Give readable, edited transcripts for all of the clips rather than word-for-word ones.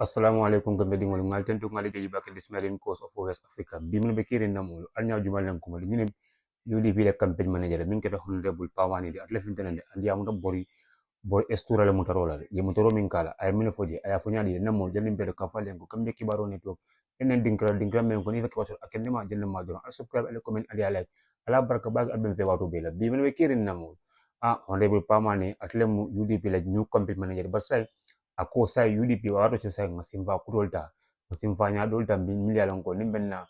Assalamu alaikum gambe dingol ngal tentu ngal jeji bakel dismalin coast of West Africa bimno be kirin namul anya jumal nan kuma nyine UDP le campaign manager min keta honorable pawani di atle fintanande andi amuda bor estura le mutarola ye mutaro min kala ay min foje ay afunya di namul jalim be ka falen ko kambe Kibaaro network enen dinkra men ko ni fekk wato akende ma jelle ma don subscribe ale comment ali like ala barka bag alben fe wato bela bimno be kirin namul honorable pawani atle mu UDP le new campaign manager barsay ako sai UDP wato sai ngasimva kudolta ngasimva nya dolta milya lonko nimbenna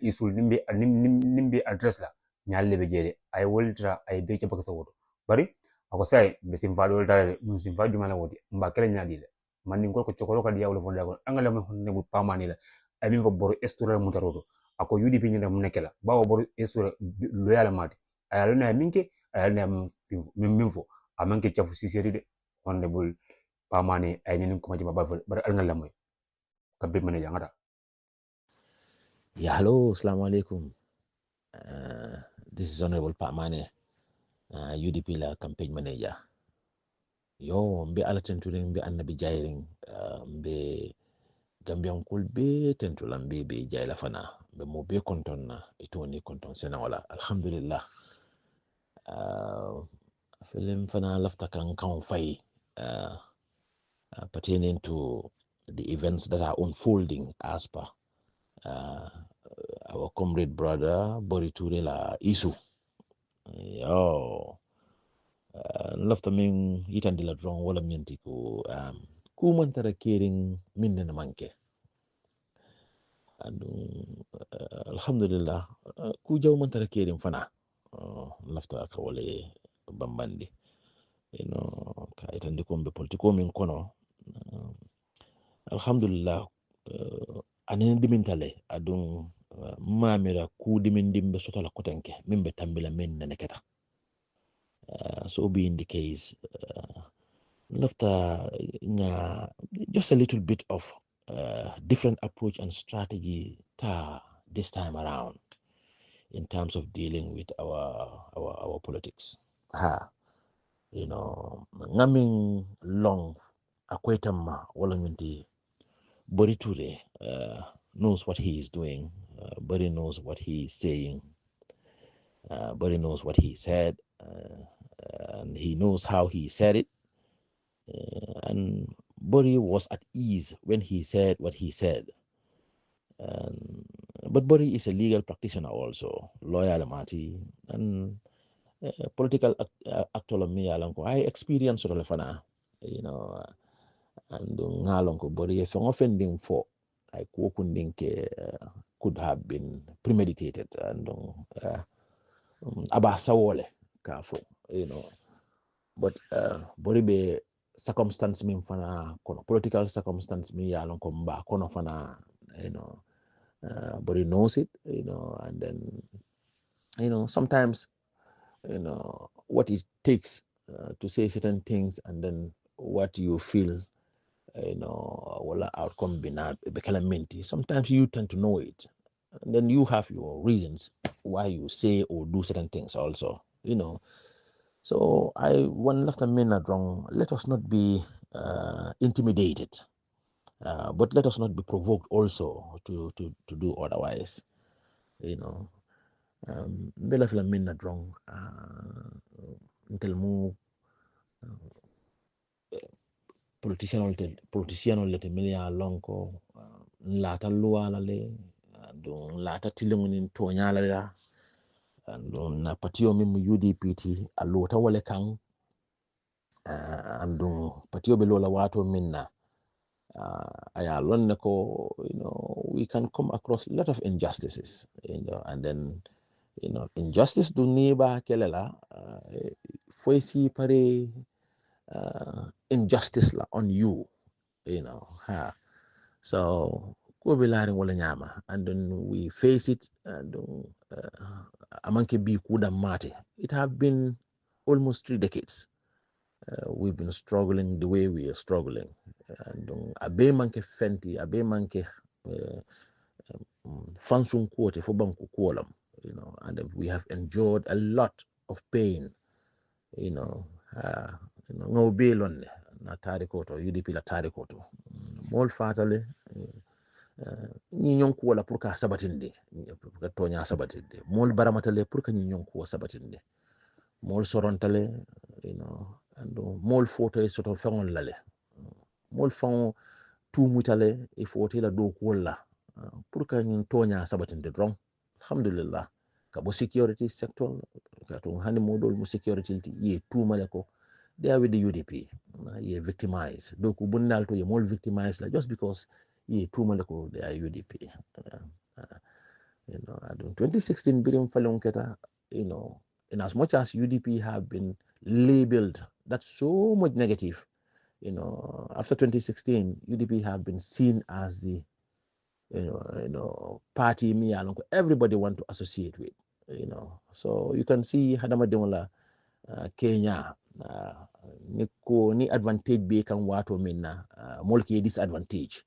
isul nimbe address la nyalle be jede ay woltra ay be ci bakasa woto bari ako sai be simva dolta mun simva jumala woti mba kala nyaadi le man ni ko chokolo ka diawlo fonda ko angala mo honne bu pamani la ay min fo boro estura mutarodo ako UDP nyinde mun nekela bawo boro estura loyal mate ay alona minke ay alona min fo amanke chafu siseri de honorable pamane ay ñinin kuma jima bar alngal la moy kabbe mane jangata Hello, assalamu alaikum. This is Honorable Pamane, UDP la campaign manager. Yo, mbe ala tenturing mbe annabi jairing mbe Gambian kul be tentula be jaila fana mbe mo be konton na itoni konton sena wala alhamdulillah. Film fana lafta kan fai pertaining to the events that are unfolding as per our comrade brother Bori Ture la isu. Yo, lafta min yitandi la drong wala minti ko ku mantara kering minne na manke. Alhamdulillah ku jaw mantara kering fana lafta ka wale bambandi. Ka itandi ko mbe politiko min kono. Alhamdulillah anene dimintale adun mamira ku dimindimbe sotala kotenke mimbe tambila min neketa. So being the case, lafta just a little bit of different approach and strategy this time around in terms of dealing with our politics. Ngamin long akwetama wala minti Bori Ture knows what he is doing. Bori knows what he is saying. Bori knows what he said. And he knows how he said it. And Bori was at ease when he said what he said. But Bori is a legal practitioner also, lawyer Lamati, and political actor. I experienced Rolefana, and ngalonko Bori if offending for I could have been premeditated and abasawole kafo, but Boribe circumstance min fana kono political circumstance mi yalon ko mba kono fana Bori knows it, and then sometimes what it takes to say certain things and then what you feel wala outcome binaminti. Sometimes you tend to know it, and then you have your reasons why you say or do certain things also, So one left a minute wrong. Let us not be intimidated, but let us not be provoked also to do otherwise. Bela fila minute wrong. Until mu politician lete milia lonko lata luala le don lata tilingunin tonyala la don na patio mimu UDPT alota wale kang andun patio belola wato minna aya lonne ko we can come across a lot of injustices, and then injustice do niba kelela foisi pare injustice la on you, so ko bilari wala nyama, and then we face it, and amanke bi kuda mate. It have been almost 3 decades. We've been struggling the way we are struggling, and abe manke fenti, abe manke function quote for banku kolam, and we have endured a lot of pain, no belon na tarikoto UDP la tarikoto mol fatale ni nyonku wala pour ka sabatinde pour ka tonya sabatinde mol baramatale pour ka ni nyonku sabatinde mol sorontale ando mol foto soto fengol lale mol fon tumutale e foto la do ko wala pour ka ni tonya sabatinde dron alhamdulillah ka bo security sector ka to hani modol mo security ye tumale ko they are with the UDP ye victimize donc bunnal to ye mol victimize la just because ye tumale ko they are UDP I don't 2016 birim falon keta in as much as UDP have been labeled that's so much negative after 2016 UDP have been seen as the party me along everybody want to associate with so you can see hadama demola Kenya ni advantage be kan wato minna mulki disadvantage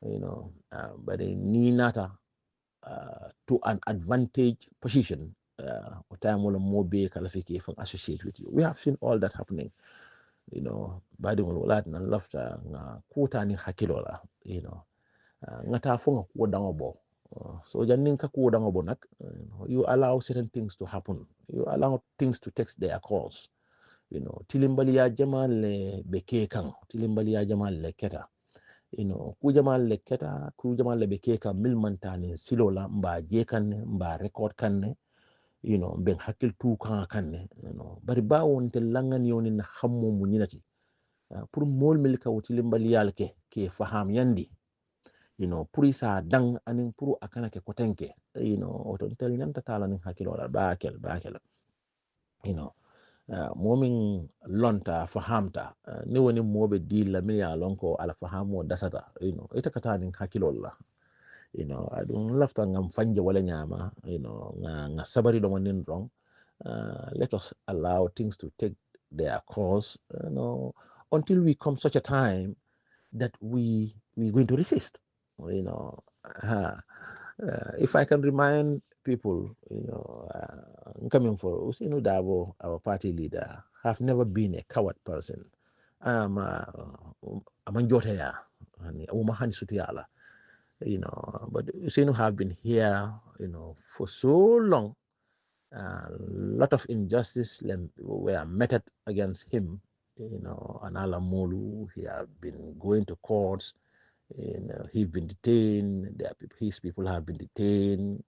but ni nata to an advantage position time wala mo be kala fike fan associate with you we have seen all that happening badi wala nan lafta nga kuta ni hakilola nga ta fonga ko dango bo so jannin ka ko dango bo nak you allow certain things to happen you allow things to take their course tilimbali ya jamal le beke kan tilimbali ya jamal le keta ku jamal le keta ku jamal le beke kan milmantani silola mba je kan mba record kan ne ben hakil tu kan ne bari ba won te langan yoni na hammo munyinati pour mol milka tilimbali yal ke faham yandi pour isa dang anin pour akana ke kotenke oton tel nyanta tala nin hakilola bakel momin lonta fahamta ni woni mobe dilla mi ya lonko ala fahamo dasata ita kata nin hakilola adun lafta ngam fanje wala nyama nga sabari do manin wrong let us allow things to take their course until we come such a time that we going to resist if I can remind people, coming for Usinu Dabo, our party leader, have never been a coward person. I'm a Manjotaya, and Umahan Sutiala, but Usinu have been here, for so long. A lot of injustice were meted against him, and Alamolu, he have been going to courts. He's been detained. His people have been detained.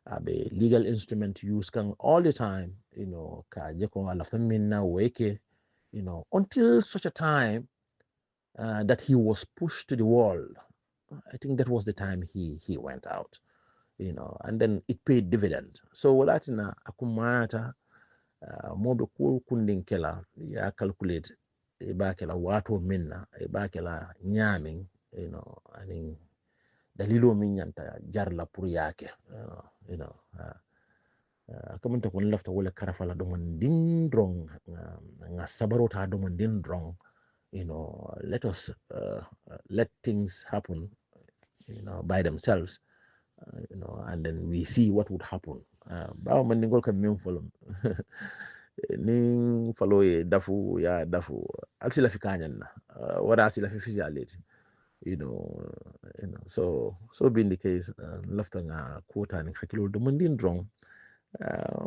A legal instrument used all the time. Until such a time that he was pushed to the wall. I think that was the time he went out. And then it paid dividend. So walatina akumata mobe kundin kela ya calculate ibakela watu minna ibakela nyaming ani dalilo min yanta jarla pour yake kamanta kun lafta wala karafala do mon din drong nga sabarota do mon din drong let us let things happen by themselves and then we see what would happen bawo man ngol kam min folom nin falo ye dafu ya dafu alsila fi kanyan na wara sila fi physiality so being the case lafta nga quota ni hakilo do mundin wrong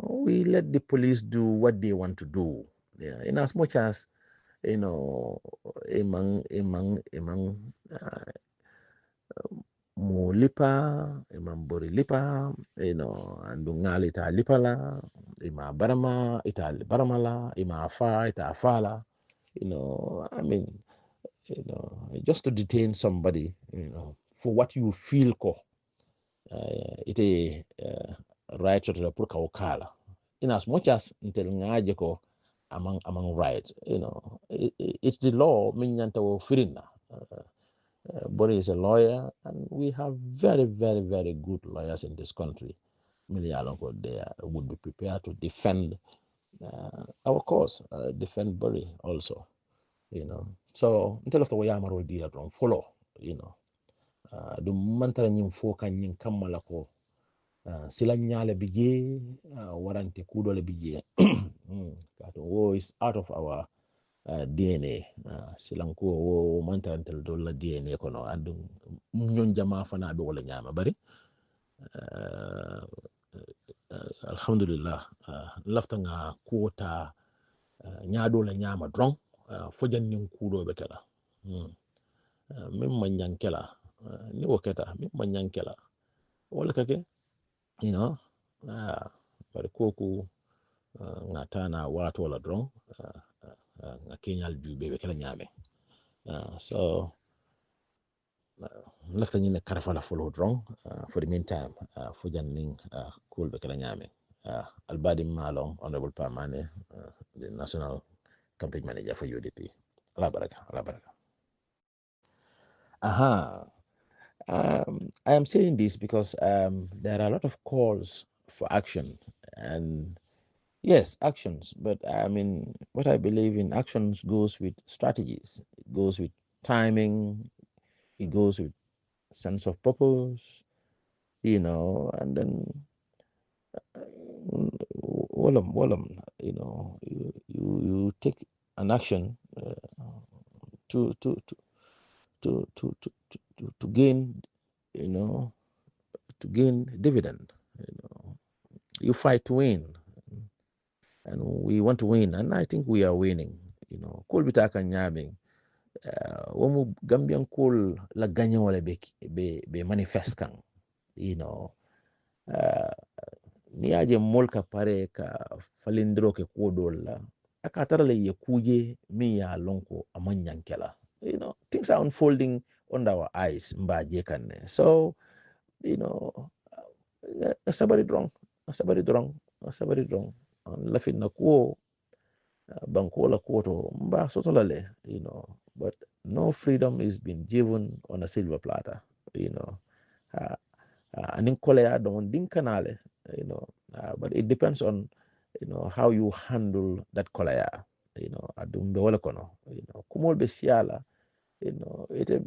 we let the police do what they want to do in as much as emang mo lipa imam bori lipa andu ngali ta lipa la ima barama ita barama la ima fa ita afala I mean just to detain somebody for what you feel ko it a right to the purka wakala in as much as intel ngaje ko among right it's the law minyanta wo firina Bori is a lawyer, and we have very, very, very good lawyers in this country. Milialongo there would be prepared to defend our cause, defend Bori also, So until after we are deal wrong, follow, the mantara nyim foka nyim kamala ko sila nyale bije warante kudo le bije. That war is out of our DNA silanko wo mantarantel dolla DNA kono andum ñon jama fana be wala ñama bari alhamdulillah lafta nga kuota ñaado la ñama drong fojan nin kudo be kala min man ñankela ni wakata min man ñankela wala kake you know bari koku ngatana wato la drong nga kenyal jube be kala ñame so lafta ñine karafa la follow drong for the meantime fojan nin cool be kala ñame albadi malong honorable pamane the national campaign manager for UDP ala baraka I am saying this because there are a lot of calls for action and yes, actions, but I mean, what I believe in actions goes with strategies, it goes with timing, it goes with sense of purpose, and then you know, you take an action to gain, to gain dividend. You fight to win, and we want to win, and I think we are winning. Kul bitaka nyabing. Womu Gambian kul la ganya wala be manifest kang. Ni aje molka pare ka falindro ke kodol la aka tarale ye kuje mi ya lonko amanyankela. Things are unfolding under our eyes mbaje kanne. So, somebody wrong. Lafin na kuo bankola kuoto mba sotolale, but no freedom is being given on a silver platter, anin kolea don din kanale, but it depends on how you handle that kolea, adum be wala kono, kumol be siala, ite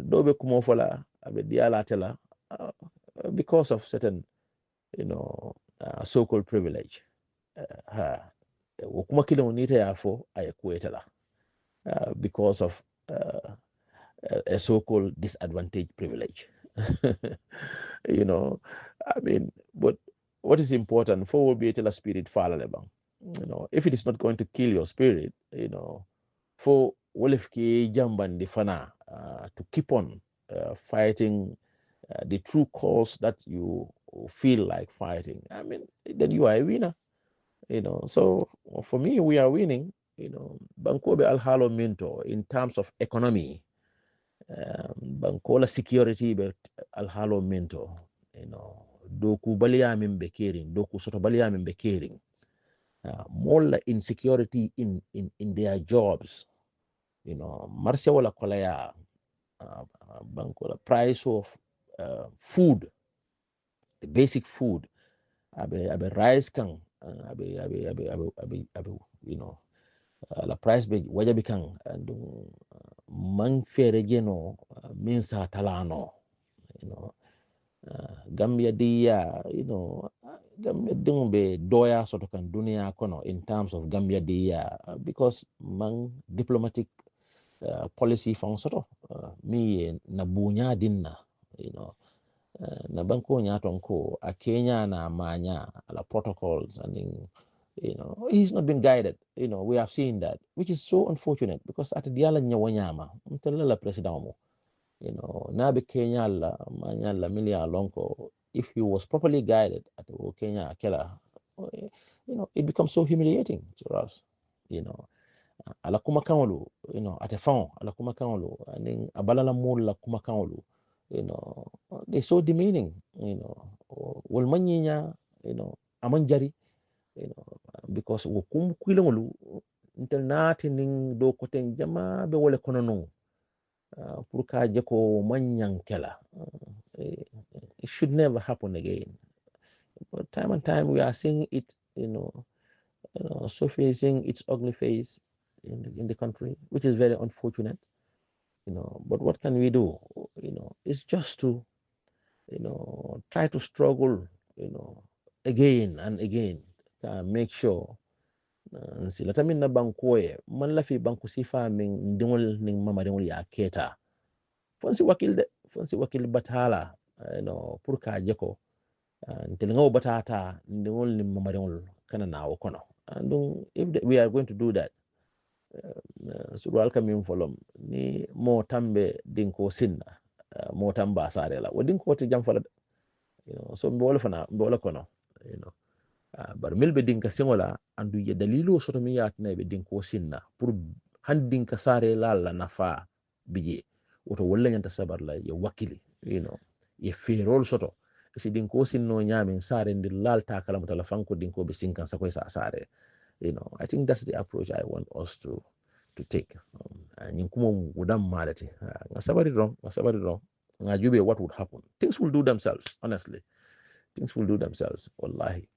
dobe kumo fola abe diala tela because of certain so-called privilege. Kuma kile unita yafo ayekuetela because of a so-called disadvantaged privilege. I mean, but what is important for be a spirit fala lebang. If it is not going to kill your spirit, for wolfki jamban difana to keep on fighting the true cause that you feel like fighting, I mean, then you are a winner. So for me, we are winning. Bankobe alhalo minto in terms of economy, bankola security, but alhalo minto. Doku baliamin bekering, doku soto baliamin bekering. More insecurity in their jobs. Marcia wala kolaya, bankola price of food, the basic food, abe rice kang, la price be waja bikang and man fere jeno minsa talano, Gambia dia, Gambia dingbe doya soto kan dunia kono in terms of Gambia dia because man diplomatic policy fang soto mi na bunya dinna, na banko nyaton ko a Kenya na manya la protocols and he's not been guided. We have seen that, which is so unfortunate because at the ala nyawanyama mtella la president mo, na be Kenya la manya la milia lonko, if he was properly guided at Kenya kela, it becomes so humiliating to us, ala kuma kanolu, at a phone ala kuma kanolu and abalala mul la kuma kanolu, they're so demeaning, wal manyinya, amanjari, because wokum kwilongolu intel nati ning do koten jama be wole kono non pour ka jeko manyan kela, it should never happen again. But time and time we are seeing it, surfacing its ugly face in the country, which is very unfortunate. But what can we do? It's just to try to struggle, again and again, make sure sila tamin na banko man la fi banko sifa min dingol ning mama dingol ya keta fonsi wakil batala no pour ka jeko ntel ngaw batata dingol ning mama dingol kana nawo kono and if we are going to do that surual kamin folom ni mo tambe dinko sinna mo tamba sare la wadin ko ti jam fala so mbolo fana mbolo kono bar mil be dinka singola andu ye dalilo soto mi yatna be dinko sinna pour han dinka sare la nafa bije woto walla nyanta sabar la ye wakili ye ferol soto si dinko sinno nyamin sare ndi lalta kala mutala fanko dinko be sinkan sakoy sa sare I think that's the approach I want us to take nyin kuma gudam malati nga sabari wrong nga jube what would happen. Things will do themselves, honestly. Things will do themselves, wallahi.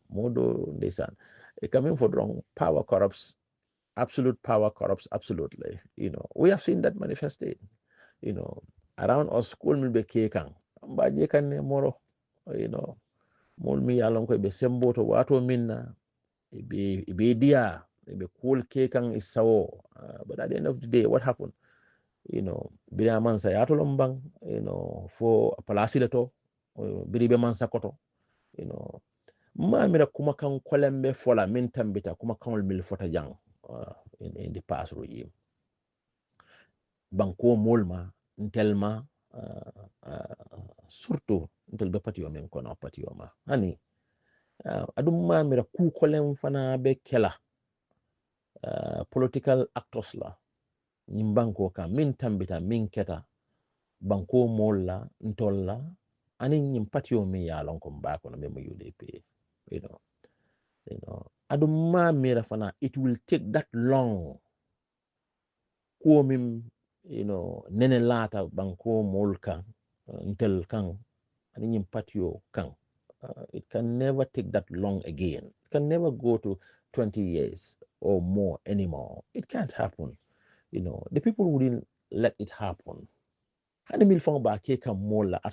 Modo ndesan coming for wrong, power corrupts, absolute power corrupts absolutely. We have seen that manifested around us. School will be kekang mbaje kan moro mol mi yalon ko be sembo to wato minna be dia be cool kekang is sawo but at the end of the day what happened bida man sa yato lombang for palasile to biri be man sa koto ma mira kuma kan kolembe fola min tambita kuma kan mil fota jang in the past regime banko molma ntelma surtout ntel be patio men kono patio ma hani adum ma mira ku kolem fana be kela political actors la nyim banko ka min tambita min keta banko molla ntolla ani nyim patio mi ya lon ko mbako na memo UDP adum ma mira fana it will take that long ko mim nene lata banko mol kan ntel kan ani nyim patio kan it can never take that long again. It can never go to 20 years or more anymore. It can't happen. The people wouldn't let it happen. At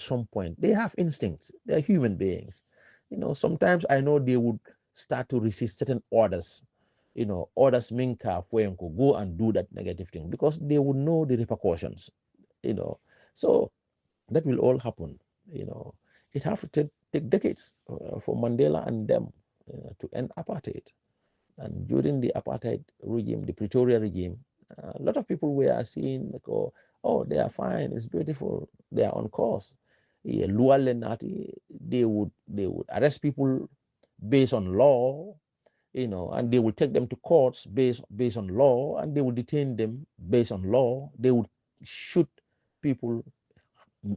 some point, they have instincts. They're human beings. Sometimes I know they would start to resist certain orders. Orders minka fuenko go and do that negative thing because they would know the repercussions. So that will all happen. It have to take decades for Mandela and them to end apartheid. And during the apartheid regime, the Pretoria regime, a lot of people were seeing like, oh, they are fine, it's beautiful, they are on course. They would arrest people based on law, and they would take them to courts based on law, and they would detain them based on law. They would shoot people,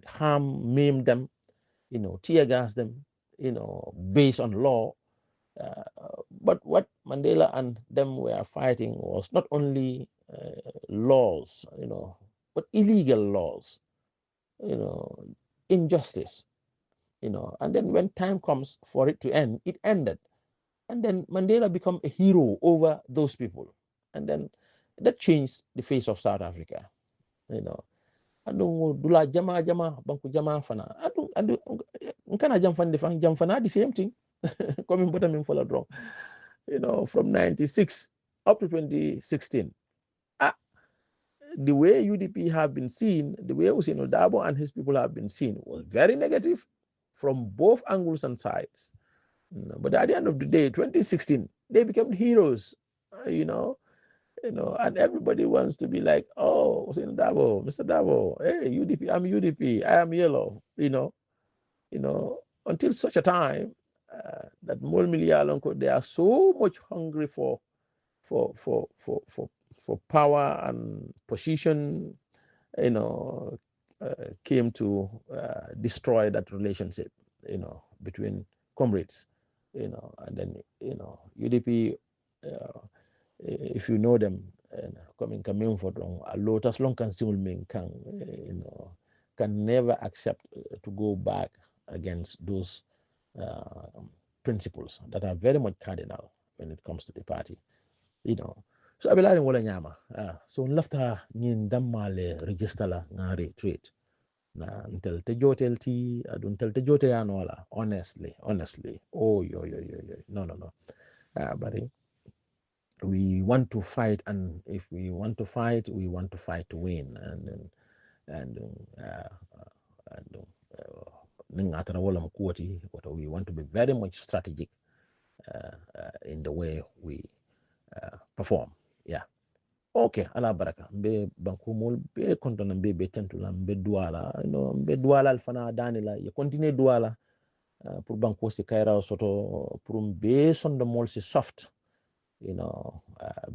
harm, maim them, tear gas them, based on law. But what Mandela and them were fighting was not only laws, but illegal laws, injustice, and then when time comes for it to end, it ended. And then Mandela became a hero over those people. And then that changed the face of South Africa, adu dula jama banku jama fana adu nkana jam fana the same thing coming bottom in follow wrong from 96 up to 2016 the way UDP have been seen, the way Hussein Dabo and his people have been seen was very negative from both angles and sides. But at the end of the day, 2016, they became heroes, and everybody wants to be like, oh, Hussein Dabo, Mr. Dabo, hey, UDP, I'm UDP, I am yellow, until such a time that Mol Milialonko, they are so much hungry for power and position, came to destroy that relationship, between comrades, and then, UDP, if you know them, coming for long, a lot as long as can never accept to go back against those principles that are very much cardinal when it comes to the party, So abilari wala nyama. So lafta nyin dammale register la ngari trade. Na until te jotel ti adun te jote ya nola. Honestly. Oh yo. No. Buddy. we want to fight, and if we want to fight, we want to fight to win. And we want to be very much strategic in the way we perform. Yeah. Okay, ala baraka. Mbe bankumul be kontona be tentula mbe duala, mbe duala alfana danila ya continue duala pour banko si kaira soto pour mbe sonde mol si soft,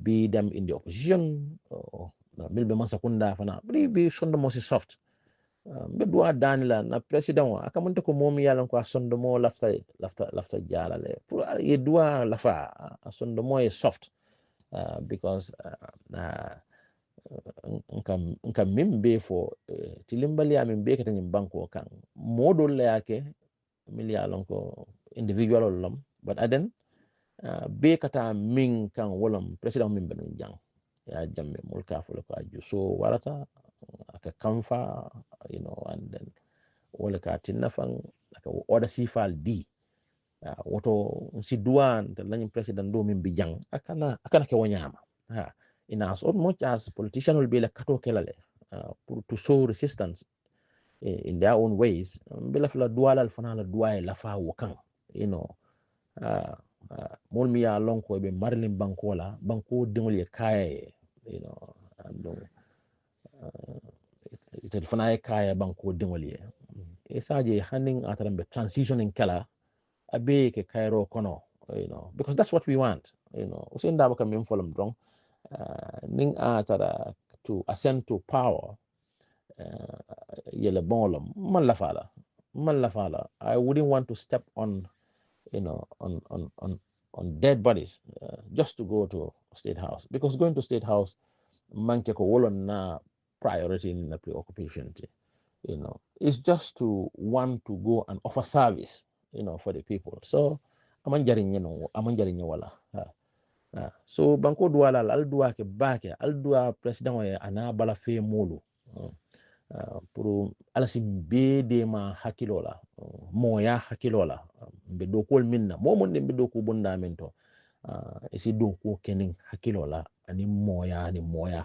be them in the opposition, milbe masakunda fana be sonde mol si soft. Mbe dua danila na president wa akamunte ko momi yalan ko sonde mo lafta jala le pour ye dua lafa sonde mo e soft because nka min be fo tilimbali amin be kata nyim banko kan modol la yake mili yalon ko individual lom but aden be kata min kan wolam president min benun jang ya jamme mulka fo ko aju so warata aka kamfa and then wala ka tinafan aka oda sifal di woto si duan te lañu president do min bi jang akana ke wanyama in as much as politicians will be like kato kelale to show resistance in their own ways bila fala duala alfana la duai la fa wakan mol mi ya lonko be marlin bankola banko dingol ye kay and it fana kay banko dingol ye esaje handing atarambe transitioning kala abe ke Cairo kono, because that's what we want, usin dabo kam min folom drong ning atara to ascend to power yele bonlom man la fala I wouldn't want to step on on dead bodies just to go to state house, because going to state house manke ko wolon na priority in the preoccupation, it's just to want to go and offer service for the people. So aman jarinya wala so banko duala al dua ke bake al dua president wa ana bala fe molu pour ala si be de ma hakilola moya hakilola be do kol minna momon be do ko bunda mento isi do ko kenin hakilola ani moya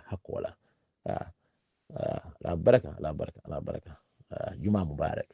hakola la baraka juma mubarak.